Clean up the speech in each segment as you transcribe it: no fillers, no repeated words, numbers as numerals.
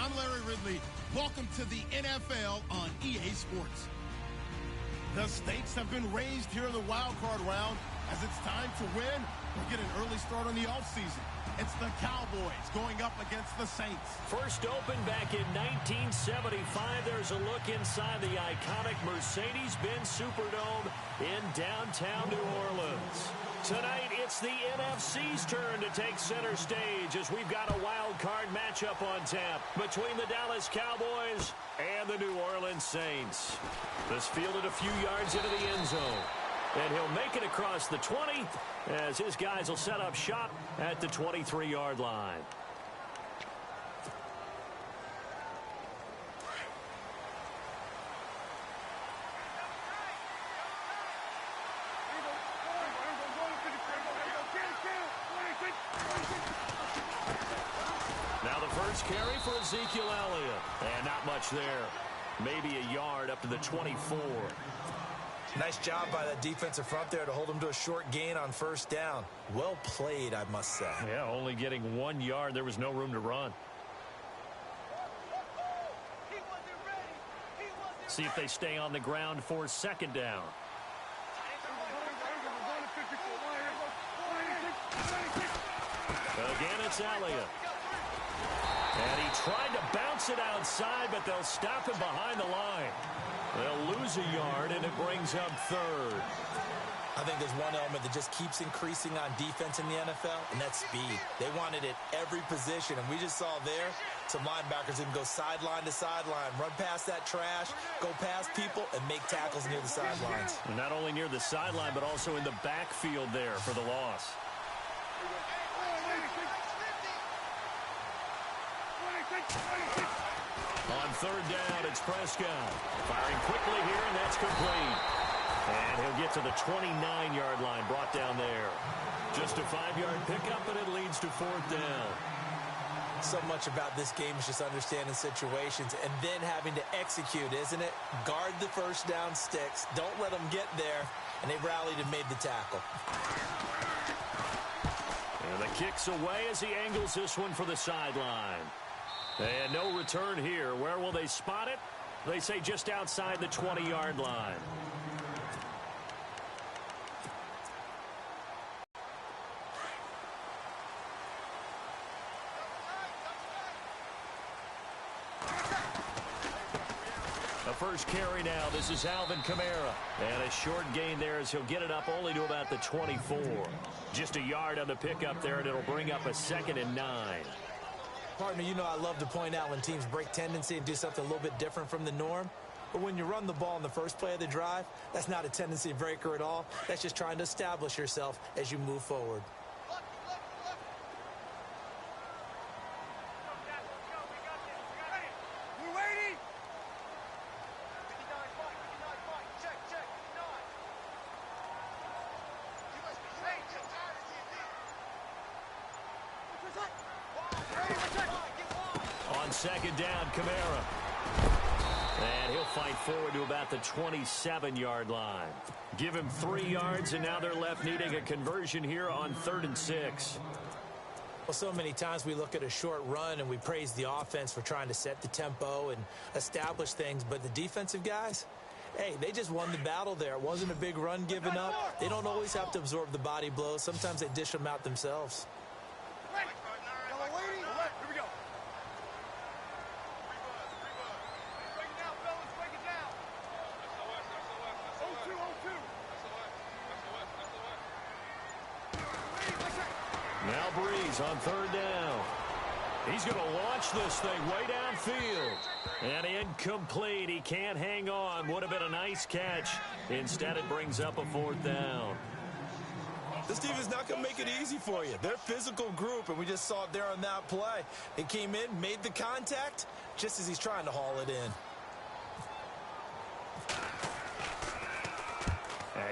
I'm Larry Ridley. Welcome to the NFL on EA Sports. The stakes have been raised here in the wild card round as it's time to win or get an early start on the offseason. It's the Cowboys going up against the Saints. First opened back in 1975. There's a look inside the iconic Mercedes-Benz Superdome in downtown New Orleans. Tonight, it's the NFC's turn to take center stage as we've got a wild card matchup on tap between the Dallas Cowboys and the New Orleans Saints. This fielded a few yards into the end zone. And he'll make it across the 20 as his guys will set up shop at the 23-yard line. Now the first carry for Ezekiel Elliott. And not much there. Maybe a yard up to the 24. Nice job by the defensive front there to hold him to a short gain on first down. Well played, I must say. Yeah, only getting 1 yard. There was no room to run. See if they stay on the ground for second down. Again, it's Elliott. And he tried to bounce it outside, but they'll stop him behind the line. They'll lose a yard, and it brings up third. I think there's one element that just keeps increasing on defense in the NFL, and that's speed. They want it at every position, and we just saw there some linebackers that can go sideline to sideline, run past that trash, go past people, and make tackles near the sidelines. And not only near the sideline, but also in the backfield there for the loss. On third down, it's Prescott. Firing quickly here, and that's complete. And he'll get to the 29-yard line, brought down there. Just a 5-yard pickup, and it leads to fourth down. So much about this game is just understanding situations and then having to execute, isn't it? Guard the first down sticks. Don't let them get there. And they rallied and made the tackle. And the kick's away as he angles this one for the sideline. And no return here. Where will they spot it? They say just outside the 20-yard line. The first carry now. This is Alvin Kamara. And a short gain there as he'll get it up only to about the 24. Just a yard on the pickup there, and it'll bring up a 2nd and 9. Partner, you know I love to point out when teams break tendency and do something a little bit different from the norm. But when you run the ball in the first play of the drive, that's not a tendency breaker at all. That's just trying to establish yourself as you move forward. On second down, Kamara. And he'll fight forward to about the 27-yard line. Give him 3 yards, and now they're left needing a conversion here on 3rd and 6. Well, so many times we look at a short run and we praise the offense for trying to set the tempo and establish things, but the defensive guys, hey, they just won the battle there. It wasn't a big run given up. They don't always have to absorb the body blows. Sometimes they dish them out themselves. Now Breeze on 3rd down. He's going to launch this thing way downfield. And incomplete. He can't hang on. Would have been a nice catch. Instead, it brings up a 4th down. This team is not going to make it easy for you. They're a physical group, and we just saw it there on that play. They came in, made the contact, just as he's trying to haul it in.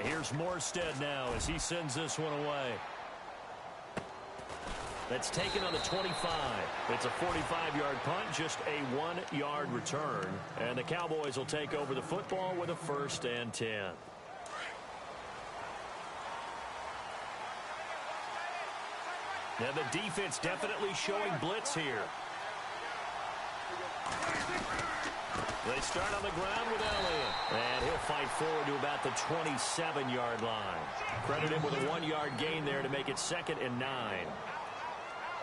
Here's Morstead now as he sends this one away. That's taken on the 25. It's a 45-yard punt, just a 1-yard return. And the Cowboys will take over the football with a 1st and 10. Now the defense definitely showing blitz here. They start on the ground with Elliott. And he'll fight forward to about the 27-yard line. Credit him with a 1-yard gain there to make it 2nd and 9.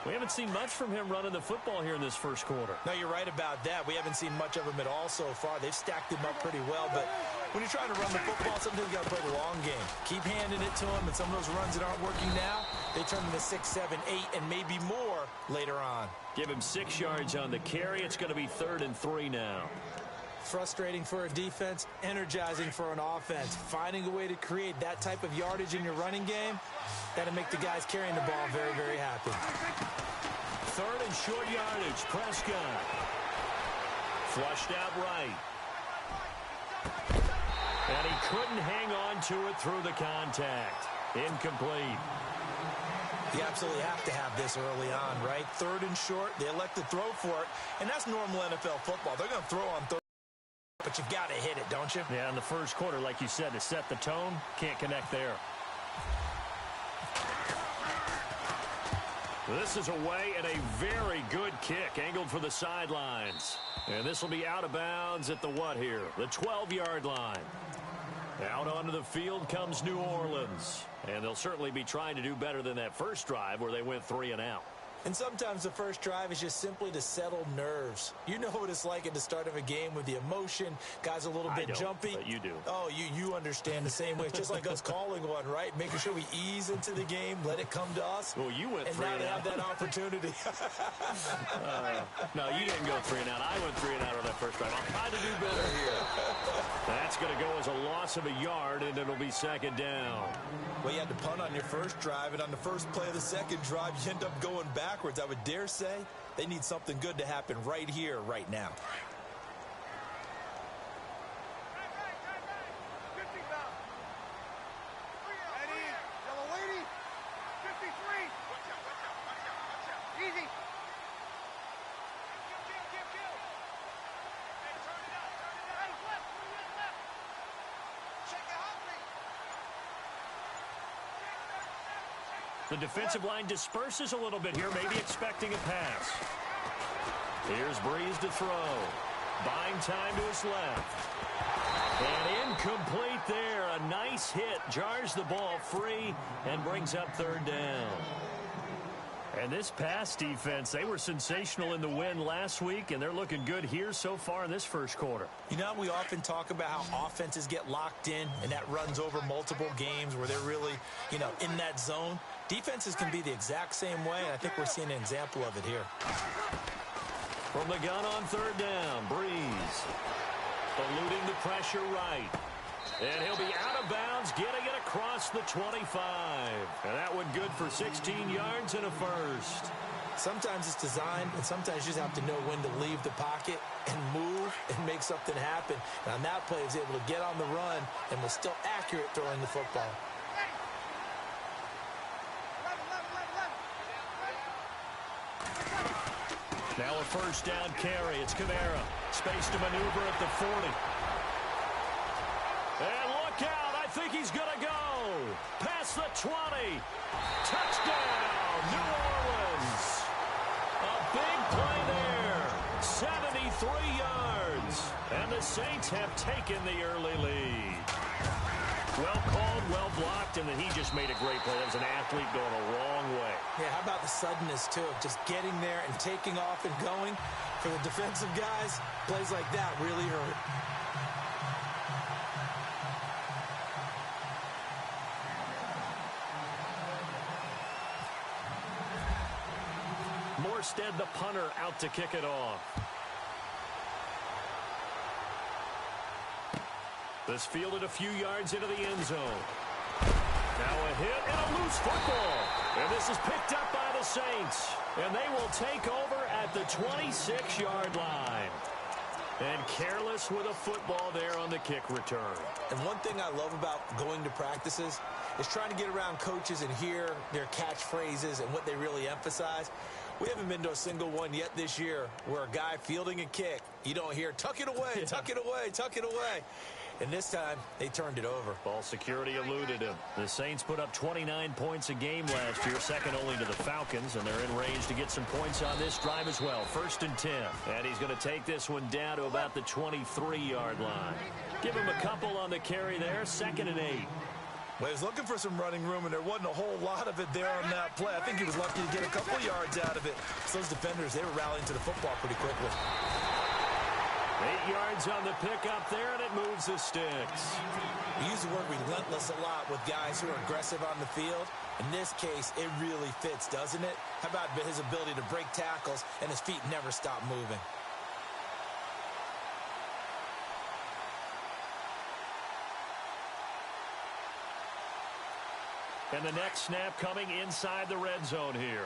We haven't seen much from him running the football here in this first quarter. No, you're right about that. We haven't seen much of him at all so far. They've stacked him up pretty well, but when you're trying to run the football, sometimes you got to play the long game. Keep handing it to him, and some of those runs that aren't working now, they turn into 6, 7, 8, and maybe more later on. Give him 6 yards on the carry. It's going to be 3rd and 3 now. Frustrating for a defense, energizing for an offense. Finding a way to create that type of yardage in your running game, that'll make the guys carrying the ball very, very happy. 3rd and short yardage. Prescott. Flushed out right. And he couldn't hang on to it through the contact. Incomplete. You absolutely have to have this early on, right? 3rd and short, they elect to throw for it, and that's normal NFL football. They're going to throw on 3rd. But you've got to hit it, don't you? Yeah, in the first quarter, like you said, to set the tone, can't connect there. This is away and a very good kick, angled for the sidelines. And this will be out of bounds at the what here? The 12-yard line. Out onto the field comes New Orleans. And they'll certainly be trying to do better than that first drive where they went 3 and out. And sometimes the first drive is just simply to settle nerves. You know what it's like at the start of a game with the emotion. Guys a little bit jumpy. But you do. Oh, you understand the same way. It's just like us calling one, right? Making sure we ease into the game, let it come to us. Well, you went 3 and out. And now out. they have that opportunity. No, you didn't go 3 and out. I went 3 and out on that first drive. I'll try to do better here. That's going to go as a loss of a yard, and it'll be 2nd down. Well, you had to punt on your first drive, and on the first play of the second drive, you end up going backwards. I would dare say they need something good to happen right here, right now. The defensive line disperses a little bit here, maybe expecting a pass. Here's Breeze to throw. Buying time to his left. And incomplete there. A nice hit. Jars the ball free and brings up 3rd down. And this pass defense, they were sensational in the win last week, and they're looking good here so far in this first quarter. You know, we often talk about how offenses get locked in, and that runs over multiple games where they're really, in that zone. Defenses can be the exact same way, and I think we're seeing an example of it here. From the gun on 3rd down, Breeze. Eluding the pressure right. And he'll be out of bounds, getting it across the 25. And that one good for 16 yards and a first. Sometimes it's designed, and sometimes you just have to know when to leave the pocket and move and make something happen. And on that play, he was able to get on the run and was still accurate throwing the football. Now a 1st down carry. It's Kamara. Space to maneuver at the 40. And look out. I think he's going to go. Past the 20. Touchdown, New Orleans. A big play there. 73 yards. And the Saints have taken the early lead. Well called, well blocked, and then he just made a great play. That was an athlete going a wrong way. Yeah, how about the suddenness, too? Just getting there and taking off and going. For the defensive guys, plays like that really hurt. Morstead, the punter, out to kick it off. This fielded a few yards into the end zone. Now a hit and a loose football. And this is picked up by the Saints. And they will take over at the 26-yard line. And careless with a football there on the kick return. And one thing I love about going to practices is trying to get around coaches and hear their catchphrases and what they really emphasize. We haven't been to a single one yet this year where a guy fielding a kick, you don't hear, tuck it away, tuck it away, tuck it away. and this time they turned it over. Ball security eluded him. The Saints put up 29 points a game last year, second only to the Falcons, and they're in range to get some points on this drive as well. 1st and 10, and he's going to take this one down to about the 23-yard line. Give him a couple on the carry there, 2nd and 8. Well, he was looking for some running room, and there wasn't a whole lot of it there on that play. I think he was lucky to get a couple yards out of it. So those defenders, they were rallying to the football pretty quickly. 8 yards on the pickup there, and it moves the sticks. We use the word relentless a lot with guys who are aggressive on the field. In this case, it really fits, doesn't it? How about his ability to break tackles and his feet never stop moving? And the next snap coming inside the red zone here.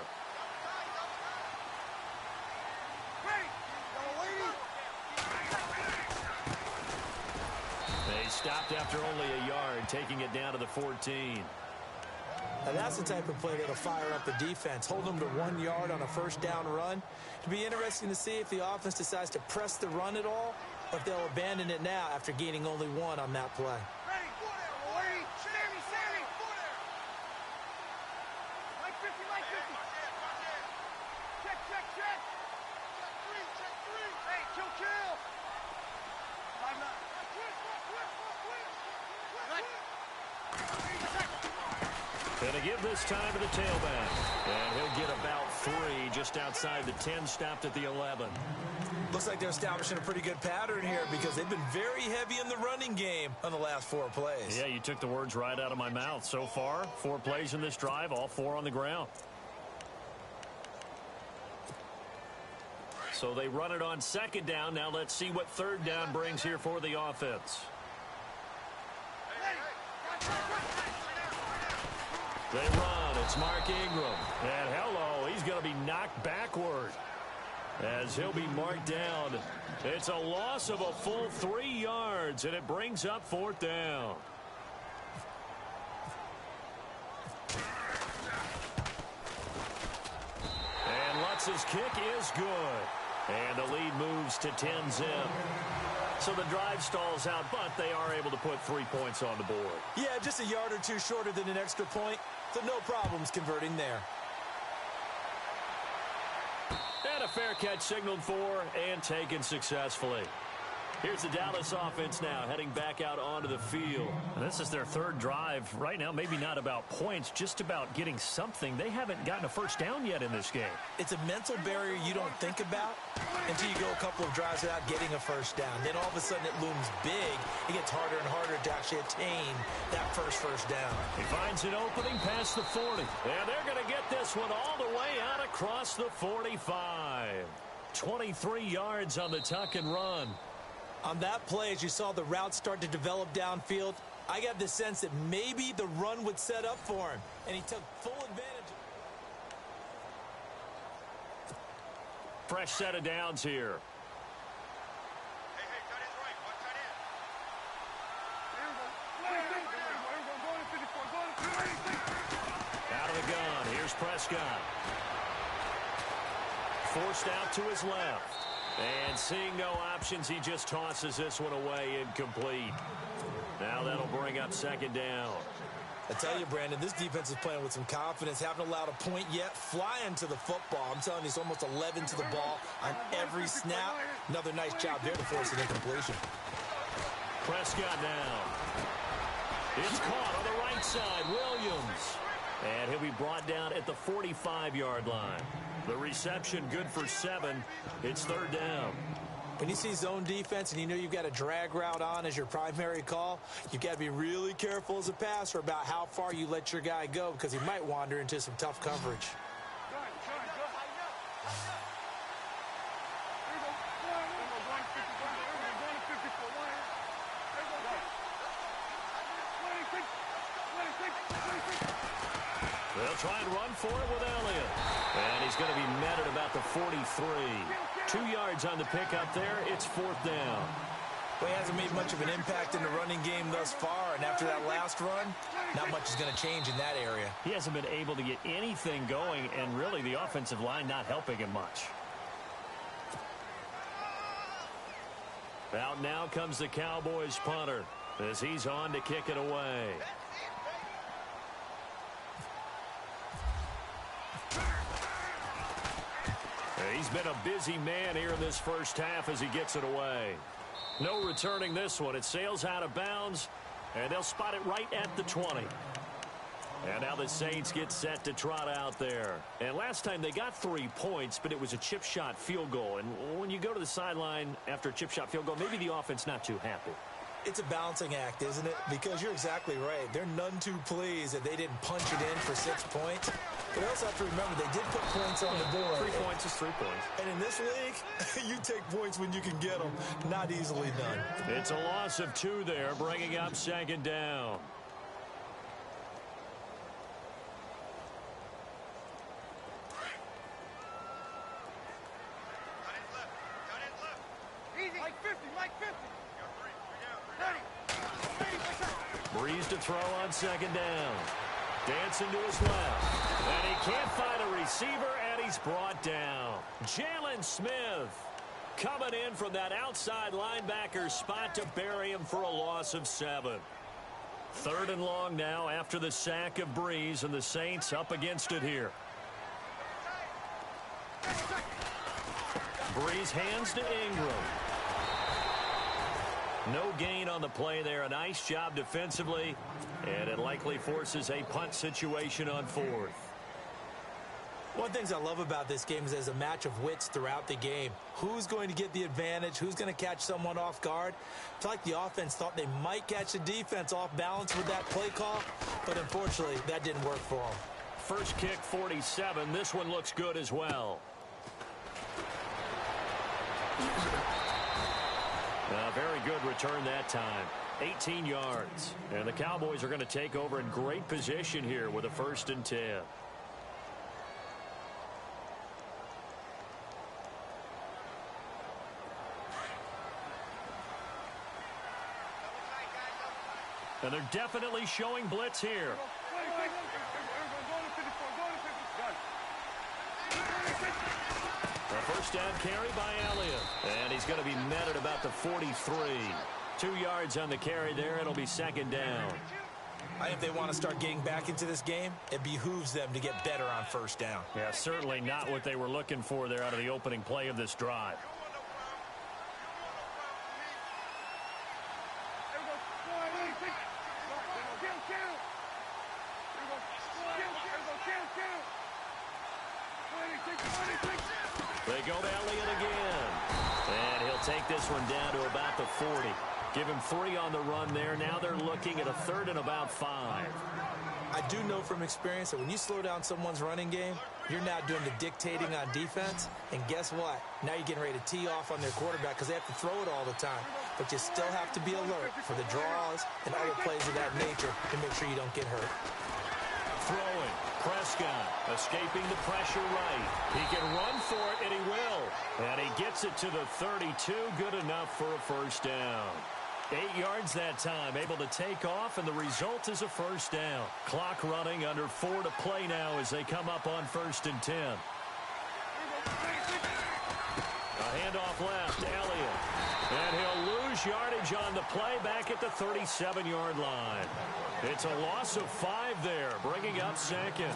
They stopped after only a yard, taking it down to the 14. Now that's the type of play that'll fire up the defense. Hold them to 1 yard on a 1st down run. It'll be interesting to see if the offense decides to press the run at all, or if they'll abandon it now after gaining only 1 on that play. Gonna give this time to the tailback. And he'll get about 3 just outside the 10, stopped at the 11. Looks like they're establishing a pretty good pattern here because they've been very heavy in the running game on the last 4 plays. Yeah, you took the words right out of my mouth. So far, 4 plays in this drive, all 4 on the ground. So they run it on 2nd down. Now let's see what 3rd down brings here for the offense. They run. It's Mark Ingram. And hello, he's going to be knocked backward as he'll be marked down. It's a loss of a full 3 yards, and it brings up 4th down. And Lutz's kick is good. And the lead moves to 10-zip. So the drive stalls out, but they are able to put 3 points on the board. Yeah, just a yard or 2 shorter than an extra point, so no problems converting there. And a fair catch signaled for and taken successfully. Here's the Dallas offense now heading back out onto the field. And this is their 3rd drive right now. Maybe not about points, just about getting something. They haven't gotten a 1st down yet in this game. It's a mental barrier you don't think about until you go a couple of drives without getting a 1st down. Then all of a sudden it looms big. It gets harder and harder to actually attain that first down. He finds an opening past the 40. And they're going to get this one all the way out across the 45. 23 yards on the tuck and run. On that play, as you saw the route start to develop downfield, I got the sense that maybe the run would set up for him, and he took full advantage. Fresh set of downs here. Out of the gun, here's Prescott. Forced out to his left. And seeing no options, he just tosses this one away incomplete. Now that'll bring up 2nd down. I tell you, Brandon, this defense is playing with some confidence. Haven't allowed a point yet. Flying to the football. I'm telling you, it's almost 11 to the ball on every snap. Another nice job there to force an incompletion. Prescott now. It's caught on the right side. Williams. And he'll be brought down at the 45-yard line. The reception good for 7. It's 3rd down. When you see zone defense and you know you've got a drag route on as your primary call, you've got to be really careful as a passer about how far you let your guy go because he might wander into some tough coverage. They'll try and run for it with Elliott. And he's going to be met at about the 43. 2 yards on the pickup there. It's 4th down. Well, he hasn't made much of an impact in the running game thus far, and after that last run, not much is going to change in that area. He hasn't been able to get anything going, and really the offensive line not helping him much. Out now comes the Cowboys punter. as he's on to kick it away. He's been a busy man here in this first half as he gets it away. No returning this one. It sails out of bounds, and they'll spot it right at the 20. And now the Saints get set to trot out there. And last time they got 3 points, but it was a chip shot field goal. And when you go to the sideline after a chip shot field goal, maybe the offense not too happy. It's a balancing act, isn't it? Because you're exactly right. They're none too pleased that they didn't punch it in for 6 points. But I also have to remember they did put points on the board. 3 points is 3 points. And in this league, you take points when you can get them. Not easily done. It's a loss of 2 there, bringing up second down. Breeze to throw on second down. Dancing to his left. And he can't find a receiver, and he's brought down. Jalen Smith coming in from that outside linebacker spot to bury him for a loss of 7. 3rd and long now after the sack of Breeze, and the Saints up against it here. Breeze hands to Ingram. No gain on the play there. A nice job defensively, and it likely forces a punt situation on 4th. One of the things I love about this game is there's a match of wits throughout the game. Who's going to get the advantage? Who's going to catch someone off guard? I feel like the offense thought they might catch the defense off balance with that play call, but unfortunately that didn't work for them. First kick 47. This one looks good as well. A very good return that time. 18 yards. And the Cowboys are going to take over in great position here with a 1st and 10. And they're definitely showing blitz here. A first down carry by Elliott. And he's going to be met at about the 43. 2 yards on the carry there. It'll be second down. I think if they want to start getting back into this game, it behooves them to get better on first down. Yeah, certainly not what they were looking for there out of the opening play of this drive. They go to Elliott again. And he'll take this one down to about the 40. Give him 3 on the run there. Now they're looking at a 3rd and about 5. I do know from experience that when you slow down someone's running game, you're now doing the dictating on defense. And guess what? Now you're getting ready to tee off on their quarterback because they have to throw it all the time. But you still have to be alert for the draws and other plays of that nature to make sure you don't get hurt. Throwing. Prescott escaping the pressure right. He can run for it, and he will. And he gets it to the 32. Good enough for a first down. 8 yards that time. Able to take off, and the result is a first down. Clock running, under 4 to play now as they come up on 1st and 10. A handoff left. Elliott. And he'll lose yardage on the play back at the 37-yard line. It's a loss of 5 there, bringing up second.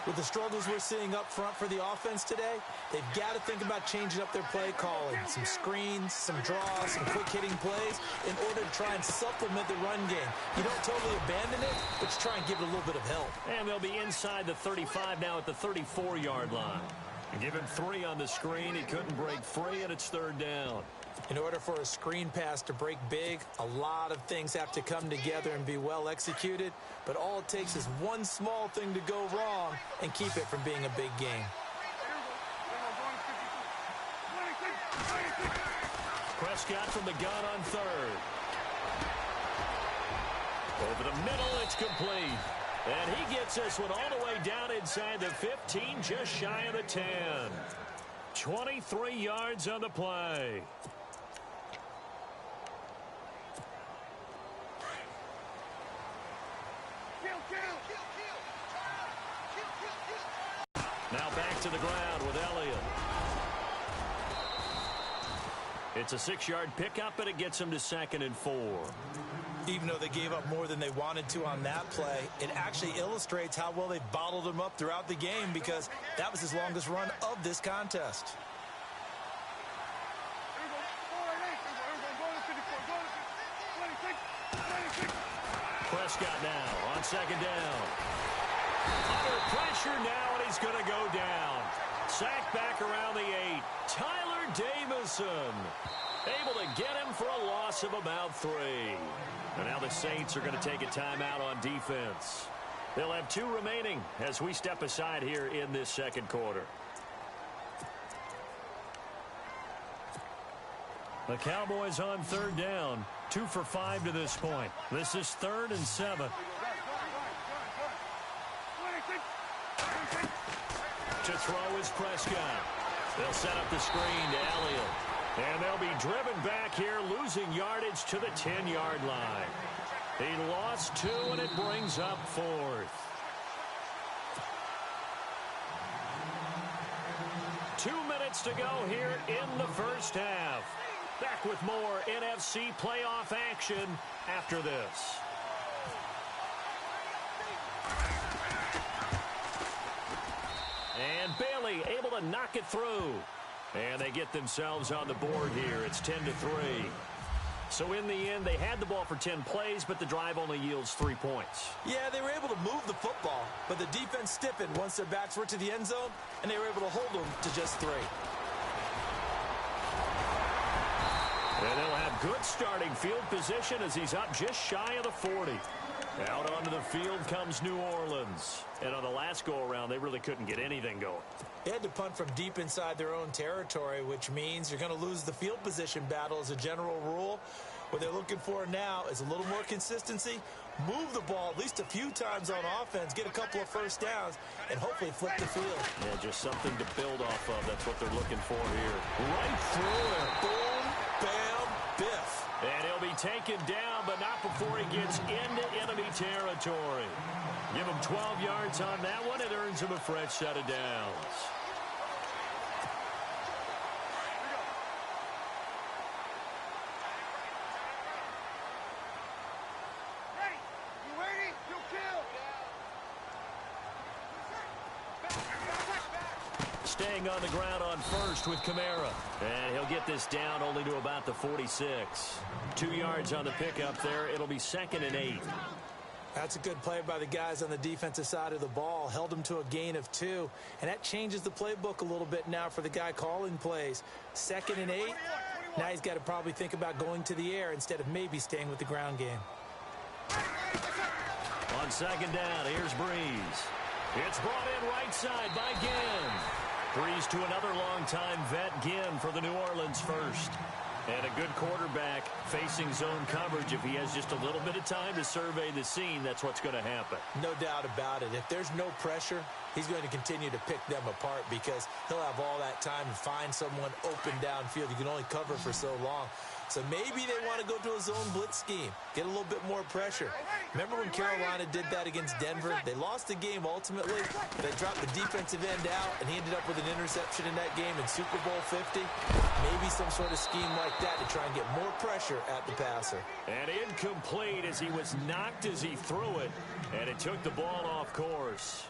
With the struggles we're seeing up front for the offense today, they've got to think about changing up their play calling. Some screens, some draws, some quick-hitting plays in order to try and supplement the run game. You don't totally abandon it, but you try and give it a little bit of help. And they'll be inside the 35 now at the 34-yard line. Give him 3 on the screen. He couldn't break free, and it's 3rd down. In order for a screen pass to break big, a lot of things have to come together and be well executed. But all it takes is one small thing to go wrong and keep it from being a big game. Prescott from the gun on 3rd. Over the middle, it's complete. And he gets this one all the way down inside the 15, just shy of the 10. 23 yards on the play. Now back to the ground with Elliott. It's a 6-yard pickup, and it gets them to 2nd and 4. Even though they gave up more than they wanted to on that play, it actually illustrates how well they bottled them up throughout the game, because that was his longest run of this contest. Prescott now on 2nd down. Under pressure now, and he's going to go down. Sacked back around the 8. Tyler Davison able to get him for a loss of about 3. And now the Saints are going to take a timeout on defense. They'll have 2 remaining as we step aside here in this second quarter. The Cowboys on 3rd down. 2 for 5 to this point. This is 3rd and 7. To throw is Prescott. They'll set up the screen to Elliott. And they'll be driven back here, losing yardage to the 10-yard line. He lost 2, and it brings up 4th. 2 minutes to go here in the first half. Back with more NFC playoff action after this. And Bailey able to knock it through. And they get themselves on the board here. It's 10-3. So in the end, they had the ball for 10 plays, but the drive only yields 3 points. Yeah, they were able to move the football, but the defense stiffened once their backs were to the end zone, and they were able to hold them to just 3. And they'll have good starting field position as he's up just shy of the 40. Out onto the field comes New Orleans. And on the last go-around, they really couldn't get anything going. They had to punt from deep inside their own territory, which means you're going to lose the field position battle as a general rule. What they're looking for now is a little more consistency, move the ball at least a few times on offense, get a couple of first downs, and hopefully flip the field. Yeah, just something to build off of. That's what they're looking for here. Right through it. Boom, bam, biff. And he'll be taken down, but not before he gets into enemy territory. Give him 12 yards on that one. It earns him a fresh set of downs. Staying on the ground on first with Kamara. And he'll get this down only to about the 46. 2 yards on the pickup there. It'll be 2nd and 8. That's a good play by the guys on the defensive side of the ball. Held him to a gain of 2. And that changes the playbook a little bit now for the guy calling plays. 2nd and 8. Now he's got to probably think about going to the air instead of maybe staying with the ground game. On 2nd down, here's Breeze. It's brought in right side by Ginn. Breeze to another long-time vet, Ginn, for the New Orleans first. And a good quarterback facing zone coverage. If he has just a little bit of time to survey the scene, that's what's going to happen. No doubt about it. If there's no pressure, he's going to continue to pick them apart because he'll have all that time to find someone open downfield. You can only cover for so long. So maybe they want to go to a zone blitz scheme, get a little bit more pressure. Remember when Carolina did that against Denver? They lost the game ultimately. They dropped the defensive end out, and he ended up with an interception in that game in Super Bowl 50. Maybe some sort of scheme like that to try and get more pressure at the passer. And incomplete as he was knocked as he threw it, and it took the ball off course.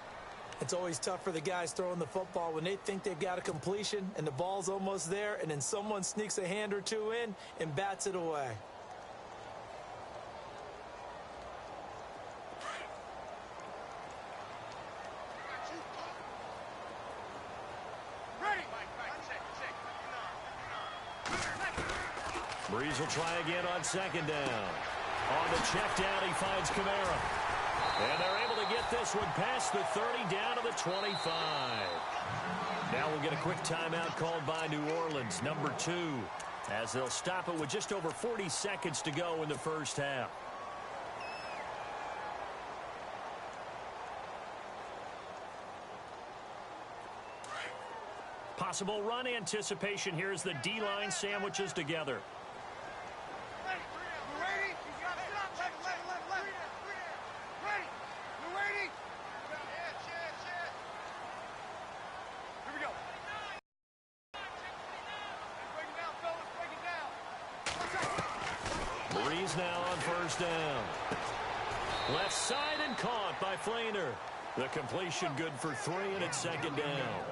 It's always tough for the guys throwing the football when they think they've got a completion and the ball's almost there, and then someone sneaks a hand or two in and bats it away. Breeze will try again on 2nd down. On the check down, he finds Kamara. And they're able to get this one past the 30 down to the 25. Now we'll get a quick timeout called by New Orleans, number 2, as they'll stop it with just over 40 seconds to go in the first half. Possible run anticipation here as the D-line sandwiches together. plays now on first down. Left side and caught by Flainer. The completion good for 3, and it's second down.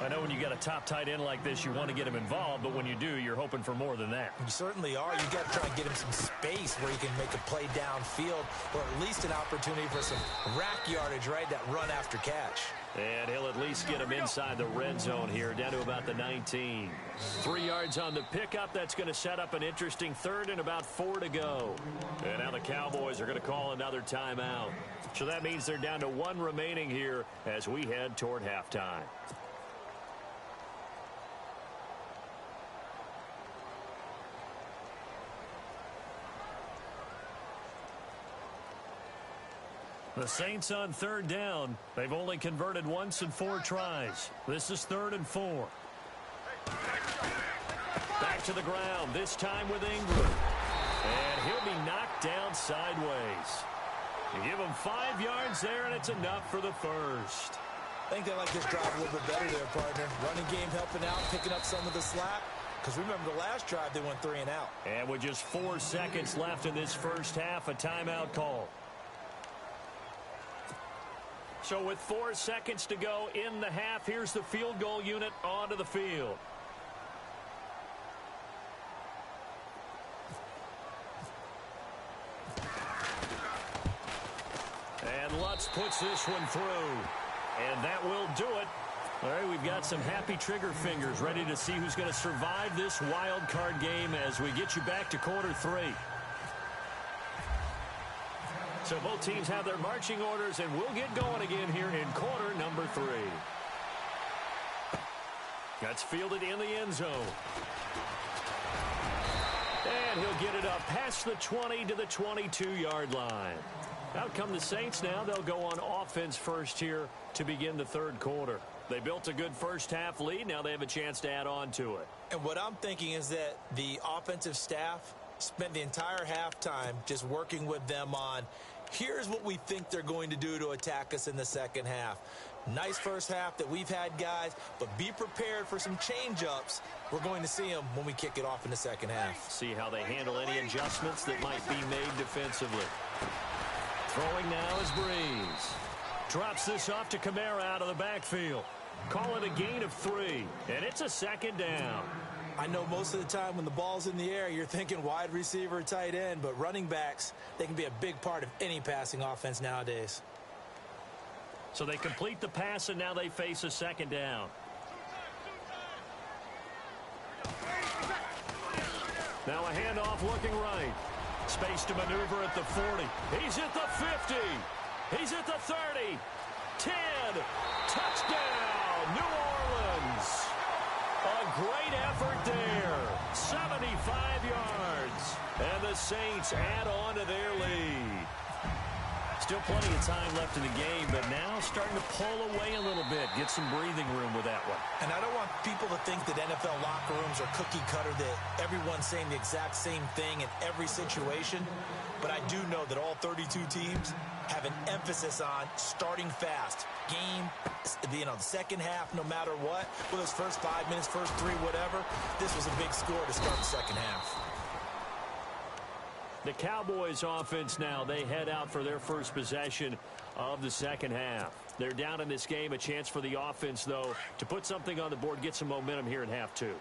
I know when you got a top tight end like this, you want to get him involved, but when you do, you're hoping for more than that. You certainly are. You got to try and get him some space where he can make a play downfield, or at least an opportunity for some rack yardage, right? That run after catch. And he'll at least get him inside the red zone here, down to about the 19. 3 yards on the pickup. That's going to set up an interesting third and about 4 to go. And now the Cowboys are going to call another timeout. So that means they're down to 1 remaining here as we head toward halftime. The Saints on third down. They've only converted once in 4 tries. This is 3rd and 4. Back to the ground, this time with Ingram. And he'll be knocked down sideways. You give him 5 yards there, and it's enough for the first. I think they like this drive a little bit better there, partner. Running game helping out, picking up some of the slack. Because remember, the last drive, they went 3 and out. And with just 4 seconds left in this first half, a timeout call. So with 4 seconds to go in the half, here's the field goal unit onto the field. And Lutz puts this one through. And that will do it. All right, we've got some happy trigger fingers ready to see who's going to survive this wild card game as we get you back to quarter 3. So both teams have their marching orders, and we'll get going again here in quarter number 3. That's fielded in the end zone. And he'll get it up past the 20 to the 22-yard line. Out come the Saints now. They'll go on offense first here to begin the 3rd quarter. They built a good first half lead. Now they have a chance to add on to it. And what I'm thinking is that the offensive staff spent the entire halftime just working with them on, here's what we think they're going to do to attack us in the second half. Nice first half that we've had, guys, but be prepared for some change-ups. We're going to see them when we kick it off in the second half. See how they handle any adjustments that might be made defensively. Throwing now is Breeze. Drops this off to Kamara out of the backfield. Call it a gain of 3, and it's a second down. I know most of the time when the ball's in the air, you're thinking wide receiver, tight end, but running backs, they can be a big part of any passing offense nowadays. So they complete the pass, and now they face a second down. Now a handoff looking right. Space to maneuver at the 40. He's at the 50. He's at the 30. 10. Touchdown, New Orleans. A great effort there. 75 yards. And the Saints add on to their lead. Still plenty of time left in the game, but now starting to pull away a little bit. Get some breathing room with that one. And I don't want people to think that NFL locker rooms are cookie cutter, that everyone's saying the exact same thing in every situation. But I do know that all 32 teams have an emphasis on starting fast. Game, the second half, no matter what. Whether it's first 5 minutes, first 3, whatever. This was a big score to start the second half. The Cowboys offense now, they head out for their first possession of the second half. They're down in this game. A chance for the offense, though, to put something on the board, get some momentum here in half 2.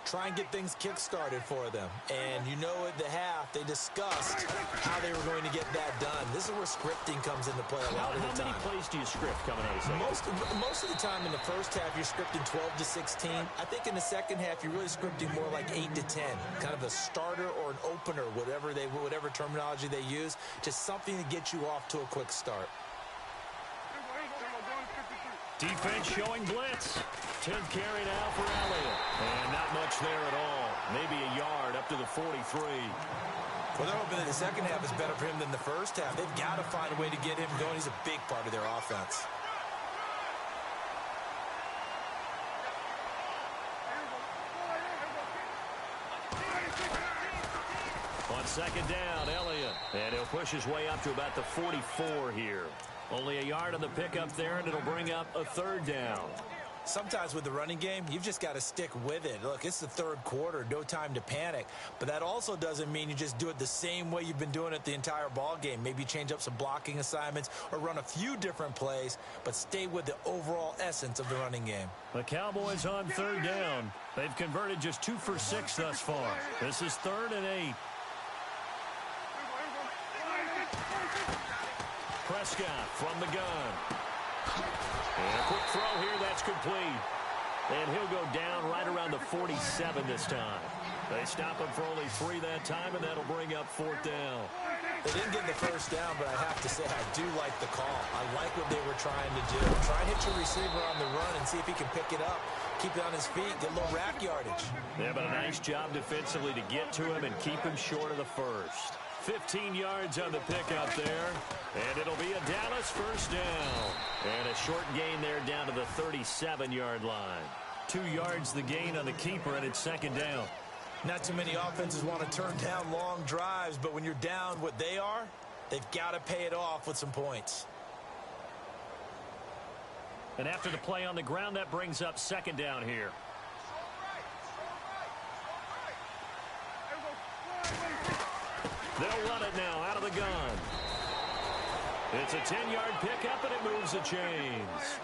Try and get things kick-started for them. And you know at the half, they discussed how they were going to get that done. This is where scripting comes into play a lot of the time. How many plays do you script coming out of the second? Most of the time in the first half, you're scripting 12 to 16. I think in the second half, you're really scripting more like 8 to 10. Kind of a starter or an opener, whatever terminology they use. Just something to get you off to a quick start. Defense showing blitz. 10th carry now for Elliott. And not much there at all. Maybe a yard up to the 43. Well, they're hoping that the second half is better for him than the first half. They've got to find a way to get him going. He's a big part of their offense. On second down, Elliott. And he'll push his way up to about the 44 here. Only a yard on the pickup there, and it'll bring up a 3rd down. Sometimes with the running game, you've just got to stick with it. Look, it's the third quarter, no time to panic. But that also doesn't mean you just do it the same way you've been doing it the entire ball game. Maybe change up some blocking assignments or run a few different plays, but stay with the overall essence of the running game. The Cowboys on third down. They've converted just 2 for 6 thus far. This is 3rd and 8. Prescott from the gun. And a quick throw here, that's complete. And he'll go down right around the 47 this time. They stop him for only 3 that time, and that'll bring up 4th down. They didn't get the first down, but I have to say I do like the call. I like what they were trying to do. Try and hit your receiver on the run and see if he can pick it up. Keep it on his feet, get a little rack yardage. Yeah, but a nice job defensively to get to him and keep him short of the first. 15 yards on the pickup there, and it'll be a Dallas first down. And a short gain there down to the 37-yard line. 2 yards the gain on the keeper, and it's 2nd down. Not too many offenses want to turn down long drives, but when you're down what they are, they've got to pay it off with some points. And after the play on the ground, that brings up 2nd down here. They'll run it now out of the gun. It's a 10-yard pickup, and it moves the chains.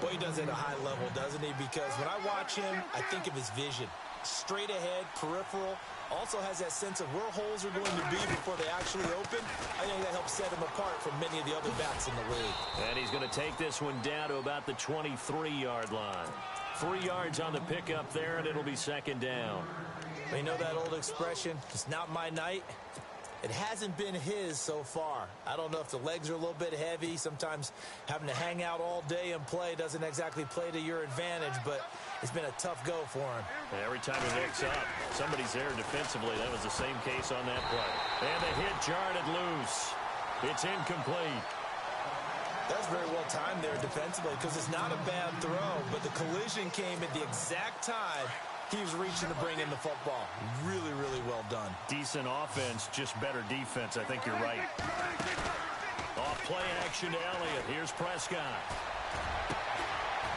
Boy, he does it at a high level, doesn't he? Because when I watch him, I think of his vision. Straight ahead, peripheral. Also has that sense of where holes are going to be before they actually open. I think that helps set him apart from many of the other backs in the league. And he's going to take this one down to about the 23-yard line. 3 yards on the pickup there, and it'll be 2nd down. You know that old expression, it's not my night? It hasn't been his so far. I don't know if the legs are a little bit heavy. Sometimes having to hang out all day and play doesn't exactly play to your advantage, but it's been a tough go for him. Every time he looks up, somebody's there defensively. That was the same case on that play. And the hit jarred it loose. It's incomplete. That's very well timed there defensively because it's not a bad throw, but the collision came at the exact time he was reaching to bring in the football. Really, really well done. Decent offense, just better defense. I think you're right. Off play action to Elliott. Here's Prescott.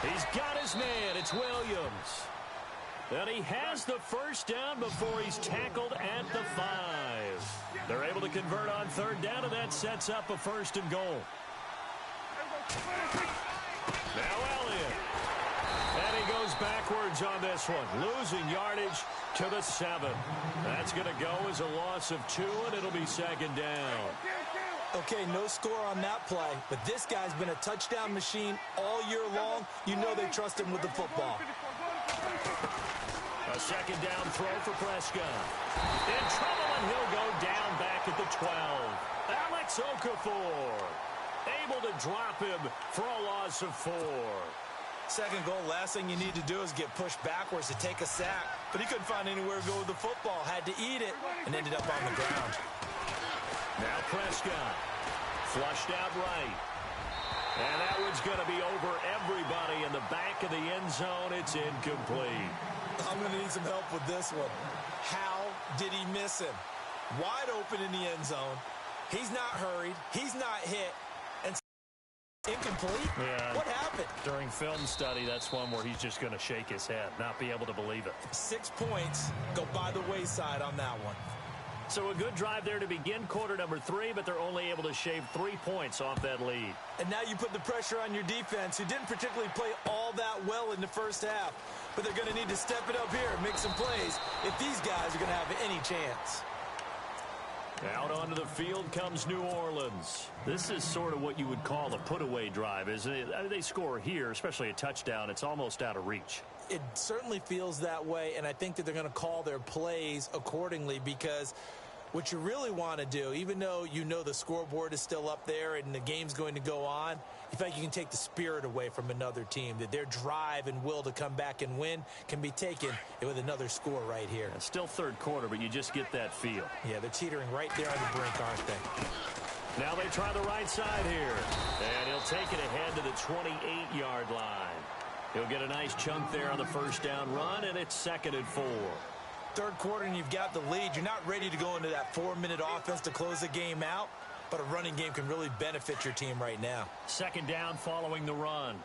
He's got his man. It's Williams. And he has the first down before he's tackled at the 5. They're able to convert on 3rd down, and that sets up a 1st and goal. Now Elliott. And he goes backwards on this one, losing yardage to the 7. That's going to go as a loss of 2, and it'll be 2nd down. Okay, no score on that play, but this guy's been a touchdown machine all year long. You know they trust him with the football. A 2nd down throw for Prescott. In trouble, and he'll go down back at the 12. Alex Okafor able to drop him for a loss of 4. 2nd goal, last thing you need to do is get pushed backwards to take a sack. But he couldn't find anywhere to go with the football. Had to eat it and ended up on the ground. Now Prescott. Flushed out right. And that one's going to be over everybody in the back of the end zone. It's incomplete. I'm going to need some help with this one. How did he miss him? Wide open in the end zone. He's not hurried. He's not hit. And incomplete? Yeah. What happened? During film study, that's one where he's just going to shake his head, not be able to believe it. 6 points go by the wayside on that one. So a good drive there to begin quarter number 3, but they're only able to shave 3 points off that lead. And now you put the pressure on your defense, who didn't particularly play all that well in the first half. But they're going to need to step it up here and make some plays if these guys are going to have any chance. Out onto the field comes New Orleans. This is sort of what you would call a put-away drive, isn't it? I mean, they score here, especially a touchdown. It's almost out of reach. It certainly feels that way, and I think that they're going to call their plays accordingly because what you really want to do, even though you know the scoreboard is still up there and the game's going to go on, you feel like you can take the spirit away from another team, that their drive and will to come back and win can be taken with another score right here. It's still third quarter, but you just get that feel. Yeah, they're teetering right there on the brink, aren't they? Now they try the right side here, and he'll take it ahead to the 28-yard line. He'll get a nice chunk there on the first down run, and it's 2nd and 4. Third quarter and you've got the lead. You're not ready to go into that 4-minute offense to close the game out, but a running game can really benefit your team right now. 2nd down following the run.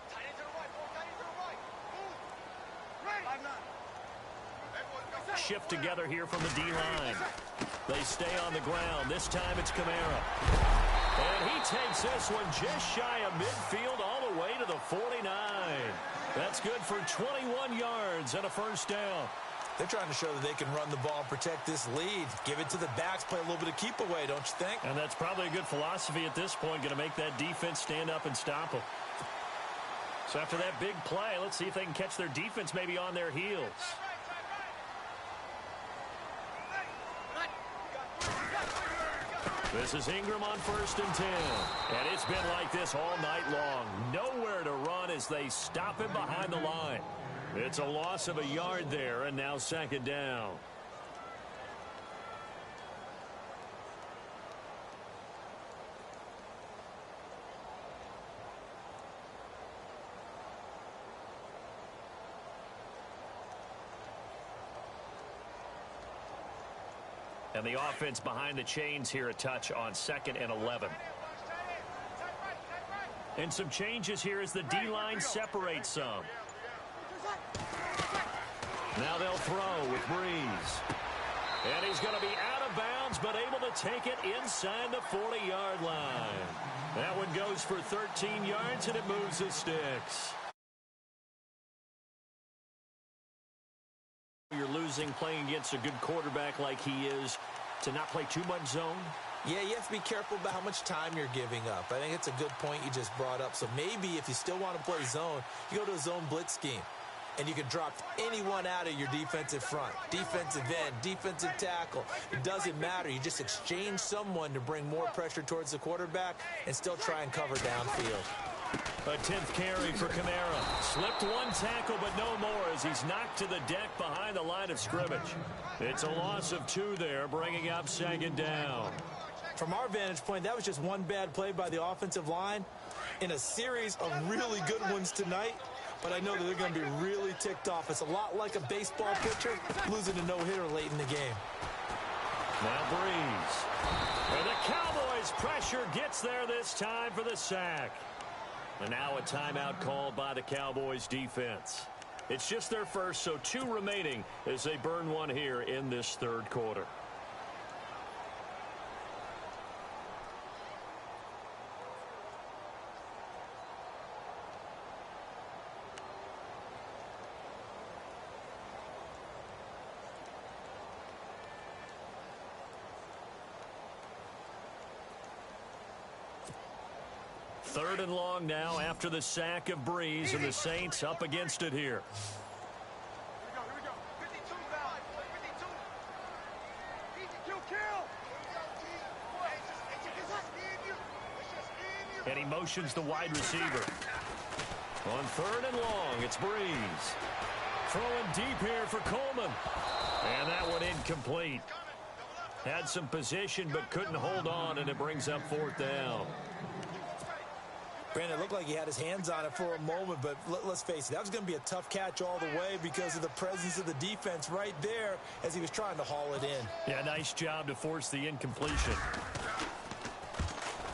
shift together here from the D-line. They stay on the ground. This time it's Kamara. And he takes this one just shy of midfield all the way to the 49. That's good for 21 yards and a first down. They're trying to show that they can run the ball and protect this lead. Give it to the backs, play a little bit of keep away, don't you think? And that's probably a good philosophy at this point, going to make that defense stand up and stop them. So after that big play, let's see if they can catch their defense maybe on their heels. This is Ingram on 1st and 10. And it's been like this all night long. Nowhere to run as they stop him behind the line. It's a loss of a yard there, and now 2nd down. And the offense behind the chains here a touch on 2nd and 11. And some changes here as the D-line separates some. Now they'll throw with Breeze. And he's going to be out of bounds, but able to take it inside the 40-yard line. That one goes for 13 yards, and it moves the sticks. You're losing playing against a good quarterback like he is to not play too much zone. Yeah, you have to be careful about how much time you're giving up. I think it's a good point you just brought up. So maybe if you still want to play zone, you go to a zone blitz scheme. And you can drop anyone out of your defensive front. Defensive end, defensive tackle. It doesn't matter. You just exchange someone to bring more pressure towards the quarterback and still try and cover downfield. A 10th carry for Kamara. Slipped one tackle, but no more as he's knocked to the deck behind the line of scrimmage. It's a loss of 2 there, bringing up 2nd down. From our vantage point, that was just one bad play by the offensive line in a series of really good ones tonight. But I know that they're going to be really ticked off. It's a lot like a baseball pitcher losing a no-hitter late in the game. Now Breeze. And the Cowboys' pressure gets there this time for the sack. And now a timeout called by the Cowboys defense. It's just their first, so 2 remaining as they burn one here in this 3rd quarter. Third and long now after the sack of Breeze, and the Saints up against it here. Here we go. 52 now. 52 kill. And he motions the wide receiver. On 3rd and long, it's Breeze. Throwing deep here for Coleman. And that one incomplete. Had some position but couldn't hold on, and it brings up 4th down. Brandon, it looked like he had his hands on it for a moment, but let's face it, that was going to be a tough catch all the way because of the presence of the defense right there as he was trying to haul it in. Yeah, nice job to force the incompletion.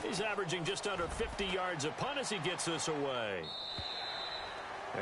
He's averaging just under 50 yards a punt as he gets this away.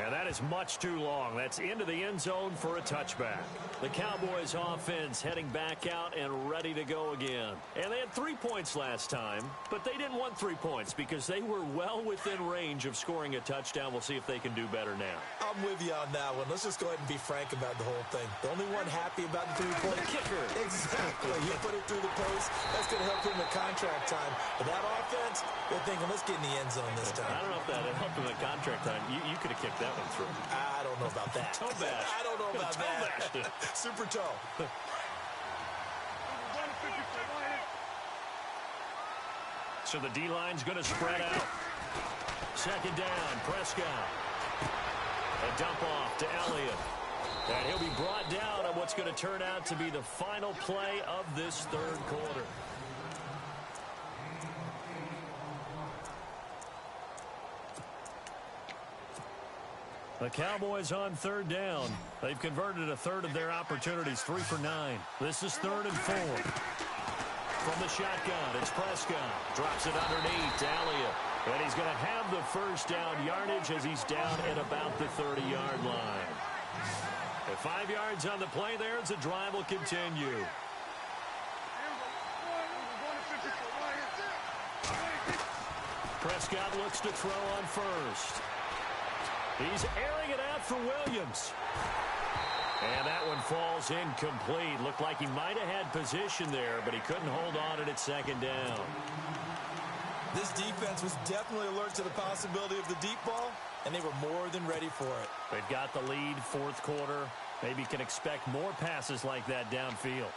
And that is much too long. That's into the end zone for a touchback. The Cowboys offense heading back out and ready to go again. And they had 3 points last time, but they didn't want 3 points because they were well within range of scoring a touchdown. We'll see if they can do better now. I'm with you on that one. Let's just go ahead and be frank about the whole thing. The only one happy about the 3-point kicker. Exactly. You put it through the post. That's going to help him in contract time. But that offense, they're thinking, let's get in the end zone this time. I don't know if that helped him in contract time. You could have kicked that one through. I don't know about that. Toe bash. I don't know about that. Super toe. So the D-line's going to spread out. 2nd down, Prescott. A dump off to Elliott. And he'll be brought down on what's going to turn out to be the final play of this 3rd quarter. The Cowboys on 3rd down. They've converted a third of their opportunities, 3 for 9. This is 3rd and 4. From the shotgun, it's Prescott. Drops it underneath to Elliott. And he's going to have the first down yardage as he's down at about the 30-yard line. At 5 yards on the play there as the drive will continue. Prescott looks to throw on first. He's airing it out for Williams. And that one falls incomplete. Looked like he might have had position there, but he couldn't hold on at second down. This defense was definitely alert to the possibility of the deep ball, and they were more than ready for it. They've got the lead, fourth quarter. Maybe can expect more passes like that downfield.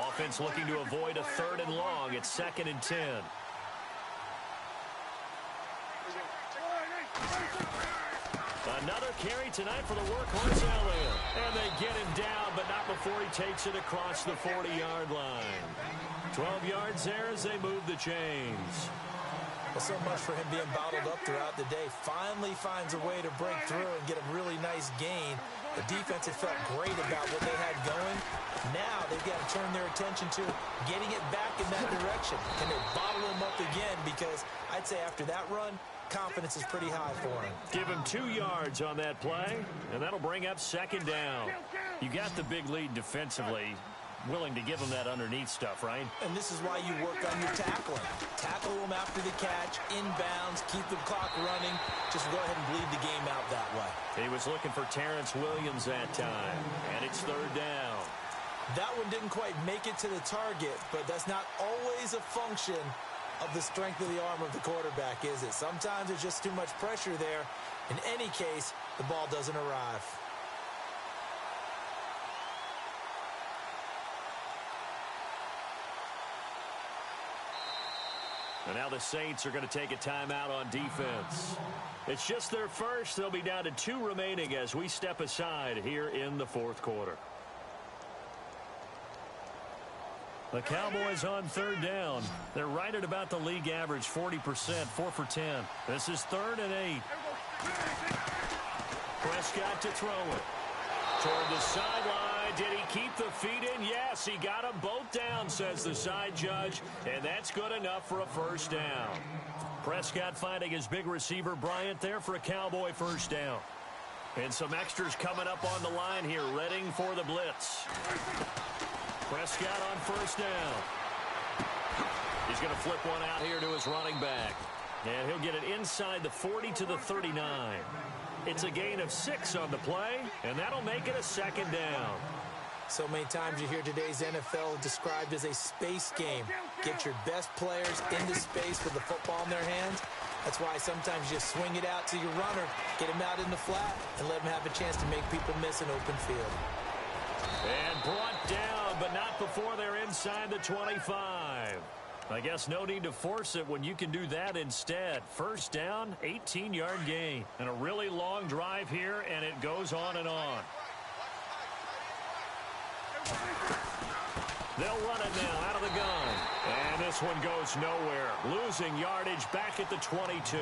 Offense looking to avoid a 3rd and long. It's 2nd and 10. Another carry tonight for the workhorse Elliott. And they get him down, but not before he takes it across the 40-yard line. 12 yards there as they move the chains. Well, so much for him being bottled up throughout the day. Finally finds a way to break through and get a really nice gain. The defense had felt great about what they had going. Now they've got to turn their attention to getting it back in that direction. Can they bottle him up again? Because I'd say after that run, confidence is pretty high for him. Give him 2 yards on that play, and that'll bring up 2nd down. You got the big lead defensively. Willing to give him that underneath stuff, right? And this is why you work on your tackling. Tackle them after the catch, inbounds, keep the clock running. Just go ahead and bleed the game out that way. He was looking for Terrence Williams that time, and it's 3rd down. That one didn't quite make it to the target, but that's not always a function of the strength of the arm of the quarterback, is it? Sometimes there's just too much pressure there. In any case, the ball doesn't arrive. And now the Saints are going to take a timeout on defense. It's just their first. They'll be down to 2 remaining as we step aside here in the 4th quarter. The Cowboys on 3rd down. They're right at about the league average, 40%, 4 for 10. This is 3rd and 8. Prescott to throw it. Toward the sideline. Did he keep the feet in? Yes, he got them both down, says the side judge. And that's good enough for a 1st down. Prescott finding his big receiver, Bryant, there for a Cowboy 1st down. And some extras coming up on the line here, readying for the blitz. Prescott on 1st down. He's going to flip one out here to his running back. And he'll get it inside the 40 to the 39. It's a gain of 6 on the play, and that'll make it a 2nd down. So many times you hear today's NFL described as a space game. Get your best players into space with the football in their hands. That's why sometimes you swing it out to your runner, get him out in the flat, and let him have a chance to make people miss an open field. And brought down, but not before they're inside the 25. I guess no need to force it when you can do that instead. 1st down, 18-yard gain. And a really long drive here, and it goes on and on. They'll run it now out of the gun. And this one goes nowhere. Losing yardage back at the 22.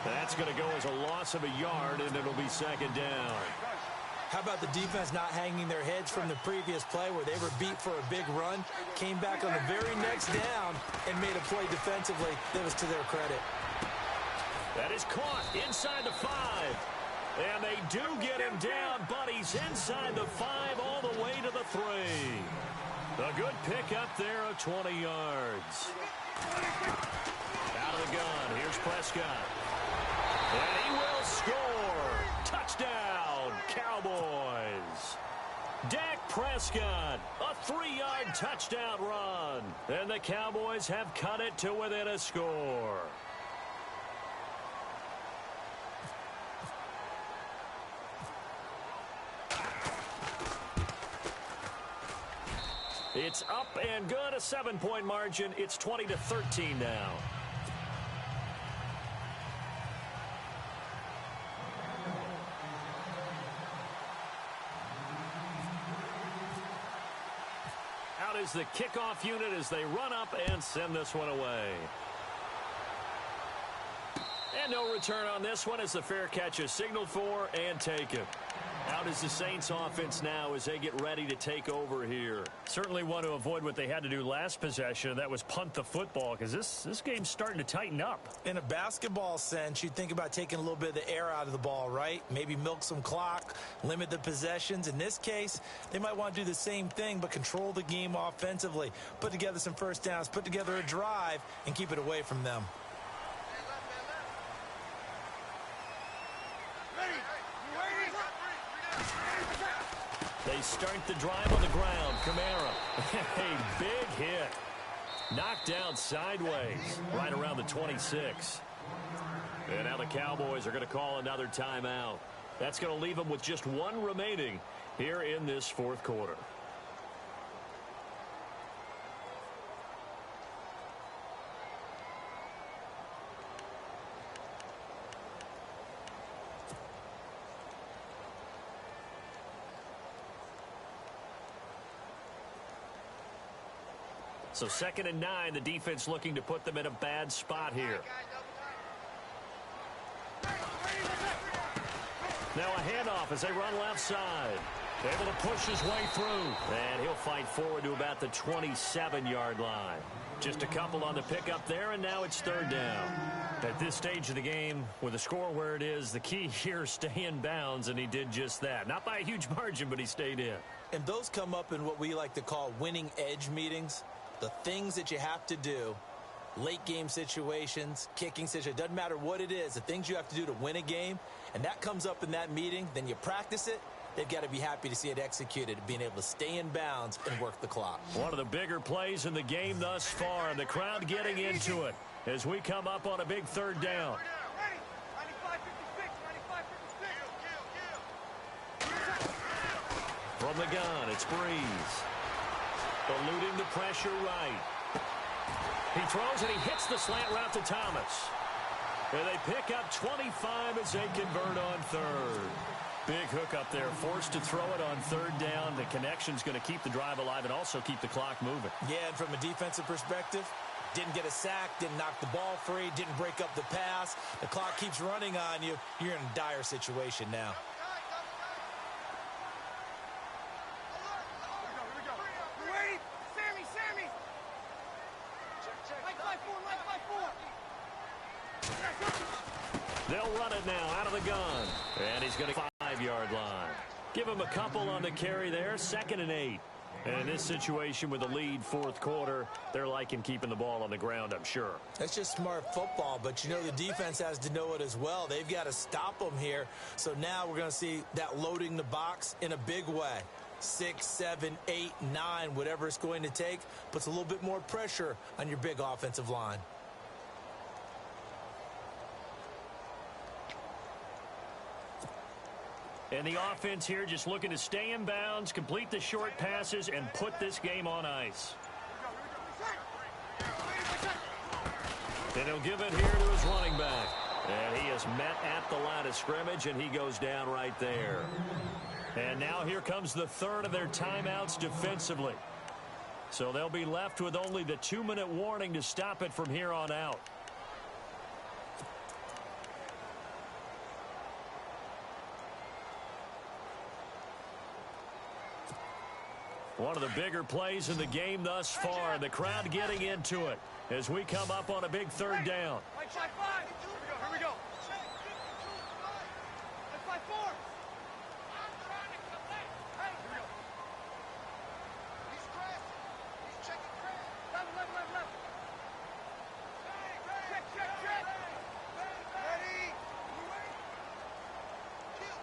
That's going to go as a loss of a yard, and it'll be 2nd down. How about the defense not hanging their heads from the previous play where they were beat for a big run, came back on the very next down and made a play defensively that was to their credit. That is caught inside the 5. And they do get him down, but he's inside the 5 all the way to the 3. A good pickup there of 20 yards. Out of the gun, here's Prescott. And he will score. Touchdown, Cowboys. Dak Prescott, a 3-yard touchdown run. And the Cowboys have cut it to within a score. It's up and good, a 7-point margin. It's 20-13 now. Out is the kickoff unit as they run up and send this one away. And no return on this one as the fair catch is signaled for and taken. Out is the Saints offense now as they get ready to take over here. Certainly want to avoid what they had to do last possession. That was punt the football, because this game's starting to tighten up. In a basketball sense, you think about taking a little bit of the air out of the ball, right? Maybe milk some clock, limit the possessions. In this case, they might want to do the same thing, but control the game offensively. Put together some first downs, put together a drive, and keep it away from them. They start the drive on the ground. Kamara. A big hit. Knocked down sideways right around the 26. And now the Cowboys are going to call another timeout. That's going to leave them with just one remaining here in this fourth quarter. So 2nd and 9, the defense looking to put them in a bad spot here. Now a handoff as they run left side. Able to push his way through. And he'll fight forward to about the 27-yard line. Just a couple on the pickup there, and now it's 3rd down. At this stage of the game, with the score where it is, the key here is stay in bounds, and he did just that. Not by a huge margin, but he stayed in. And those come up in what we like to call winning edge meetings. The things that you have to do, late game situations, kicking situations, doesn't matter what it is, the things you have to do to win a game, and that comes up in that meeting, then you practice it. They've got to be happy to see it executed, being able to stay in bounds and work the clock. One of the bigger plays in the game thus far, and the crowd getting into it as we come up on a big 3rd down. From the gun, it's Breeze. Eluding the pressure right. He throws and he hits the slant route to Thomas. And they pick up 25 as they convert on 3rd. Big hook up there, forced to throw it on 3rd down. The connection's going to keep the drive alive and also keep the clock moving. Yeah, and from a defensive perspective, didn't get a sack, didn't knock the ball free, didn't break up the pass. The clock keeps running on you. You're in a dire situation now. They'll run it now out of the gun. And he's going to 5-yard line. Give him a couple on the carry there. 2nd and 8. And in this situation with a lead 4th quarter, they're liking keeping the ball on the ground, I'm sure. That's just smart football, but you know the defense has to know it as well. They've got to stop them here. So now we're going to see that loading the box in a big way. 6, 7, 8, 9, whatever it's going to take, puts a little bit more pressure on your big offensive line. And the offense here just looking to stay in bounds, complete the short passes, and put this game on ice. And he'll give it here to his running back. And he is met at the line of scrimmage, and he goes down right there. And now here comes the 3rd of their timeouts defensively. So they'll be left with only the 2-minute warning to stop it from here on out. One of the bigger plays in the game thus far. The crowd getting into it as we come up on a big 3rd down. Here we go. Let's play 4. He's crashing. He's checking crash. Left. Check. Ready.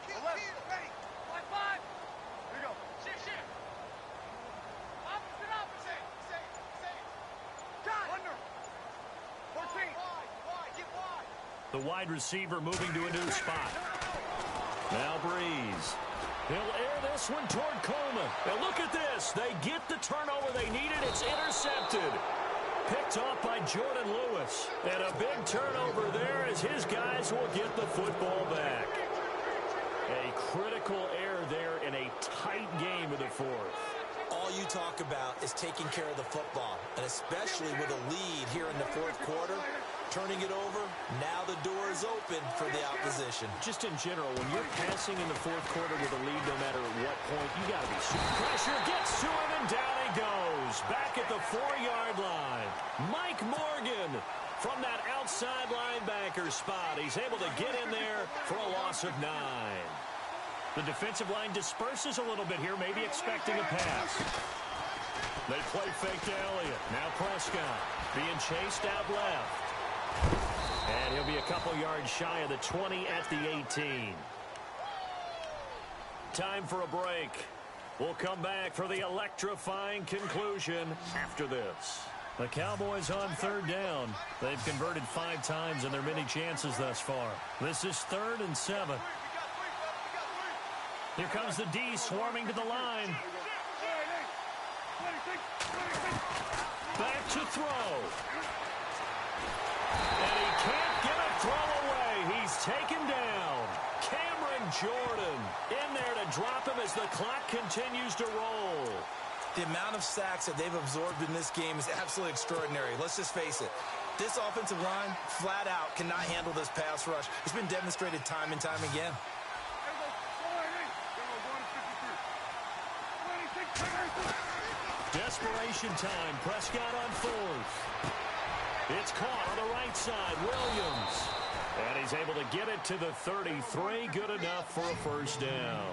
Kill. Ready. Play 5. Here we go. Shit. Opposite. Got under. 14. Get wide. The wide receiver moving to a new spot. Now Breeze. He'll air this one toward Coleman. And look at this. They get the turnover they needed. It's intercepted. Picked off by Jordan Lewis. And a big turnover there as his guys will get the football back. A critical error there in a tight game of the 4th. All you talk about is taking care of the football, and especially with a lead here in the 4th quarter, turning it over. Now the door is open for the opposition. Just in general, when you're passing in the fourth quarter with a lead, no matter at what point, you got to be super. Pressure gets to him, and down he goes. Back at the 4-yard line. Mike Morgan from that outside linebacker spot. He's able to get in there for a loss of 9. The defensive line disperses a little bit here, maybe expecting a pass. They play fake to Elliott. Now Prescott being chased out left. And he'll be a couple yards shy of the 20 at the 18. Time for a break. We'll come back for the electrifying conclusion after this. The Cowboys on third down. They've converted 5 times in their many chances thus far. This is 3rd and 7. Here comes the D swarming to the line. Back to throw. And he can't get a throw away. He's taken down. Cameron Jordan in there to drop him as the clock continues to roll. The amount of sacks that they've absorbed in this game is absolutely extraordinary. Let's just face it. This offensive line, flat out, cannot handle this pass rush. It's been demonstrated time and time again. Desperation time. Prescott on 4th. It's caught on the right side. Williams. And he's able to get it to the 33. Good enough for a first down.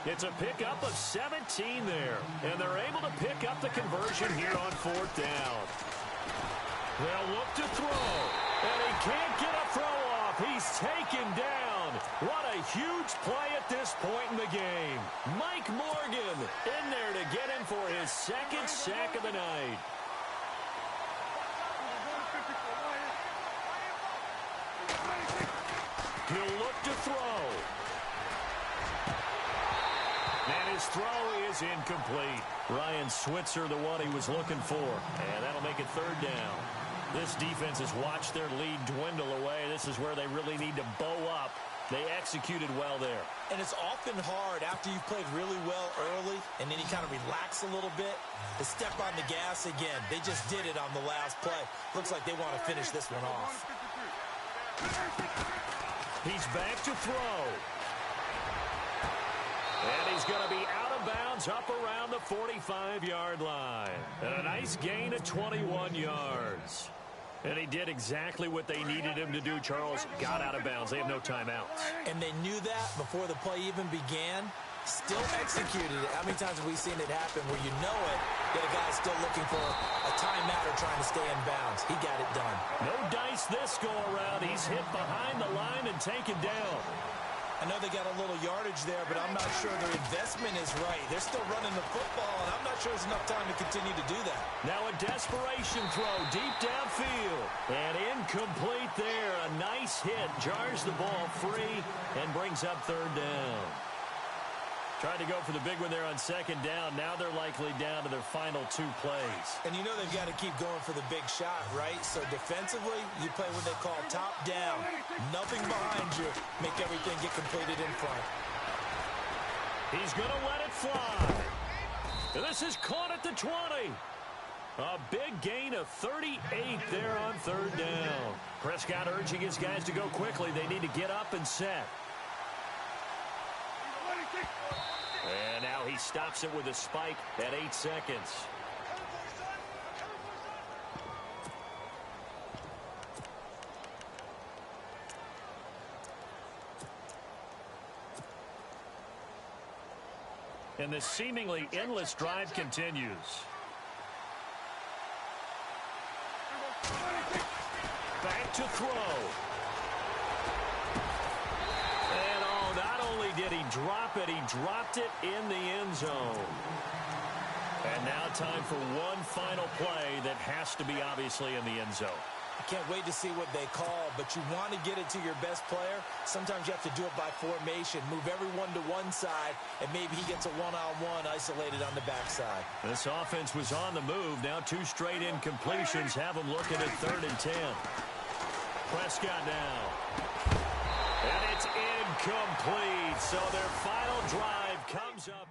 It's a pickup of 17 there. And they're able to pick up the conversion here on 4th down. They'll look to throw. And he can't get a throw off. He's taken down. What a huge play at this point in the game. Mike Morgan in there to get him for his 2nd sack of the night. He'll look to throw. And his throw is incomplete. Ryan Switzer, the one he was looking for. And that'll make it 3rd down. This defense has watched their lead dwindle away. This is where they really need to bow up. They executed well there. And it's often hard after you've played really well early and then you kind of relax a little bit to step on the gas again. They just did it on the last play. Looks like they want to finish this one off. He's back to throw. And he's going to be out of bounds up around the 45-yard line. And a nice gain of 21 yards. And he did exactly what they needed him to do, Charles. Got out of bounds. They have no timeouts. And they knew that before the play even began. Still executed it. How many times have we seen it happen where you know it, yet a guy's still looking for a timeout or trying to stay in bounds? He got it done. No dice this go around. He's hit behind the line and taken down. I know they got a little yardage there, but I'm not sure their investment is right. They're still running the football, and I'm not sure there's enough time to continue to do that. Now a desperation throw deep downfield. And incomplete there. A nice hit. Jars the ball free and brings up 3rd down. Tried to go for the big one there on 2nd down. Now they're likely down to their final 2 plays. And you know they've got to keep going for the big shot, right? So defensively, you play what they call top down. Nothing behind you. Make everything get completed in front. He's going to let it fly. This is caught at the 20. A big gain of 38 there on 3rd down. Prescott urging his guys to go quickly. They need to get up and set. And now he stops it with a spike at 8 seconds. And this seemingly endless drive continues. Back to throw. Did he drop it? He dropped it in the end zone. And now time for one final play that has to be obviously in the end zone. I can't wait to see what they call, but you want to get it to your best player. Sometimes you have to do it by formation. Move everyone to one side, and maybe he gets a one-on-one isolated on the backside. This offense was on the move. Now 2 straight incompletions have them looking at 3rd and 10. Prescott now. And it's incomplete. So their final drive comes up.